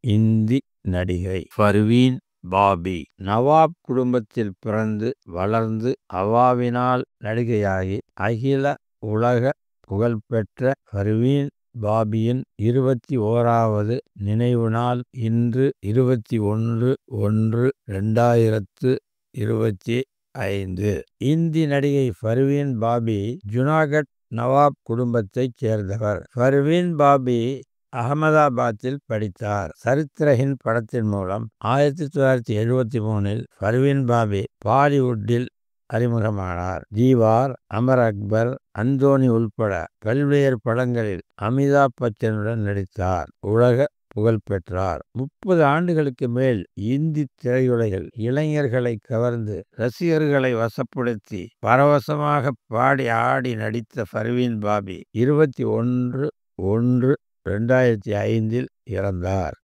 இந்தி நடிகை பர்வீன் பாபி. நவாப் குடும்பத்தில் பிறந்து வளர்ந்து அவாவினால் நடிகையாகி அகில உலக புகழ்பெற்ற பர்வீன் பாபியின் 21வது நினைவு நாள் இன்று 21/1/2025. இந்தி நடிகை பர்வீன் பாபி ஜுனாகட் நவாப் குடும்பத்தைச் சேர்ந்தவர். பர்வீன் பாபி அகமதாபாத்தில் படித்தார். சரித்திரஹிந்த் படத்தின் மூலம் 1973இல் பர்வீன் பாபி பாலிவுட்டில் அறிமுகமானார். தீவார், அமர் அக்பர், அந்தோனி உள்பட பல்வேறு படங்களில் அமிதாப் பச்சனுடன் நடித்தார். உலக புகழ் பெற்றார். 30 ஆண்டுகளுக்கு மேல் இந்தி திரையுலகில் இளைஞர்களை கவர்ந்து ரசிகர்களை வசப்படுத்தி பரவசமாக பாடி ஆடி நடித்த பர்வீன் பாபி 21/1/2005இல் இறந்தார்.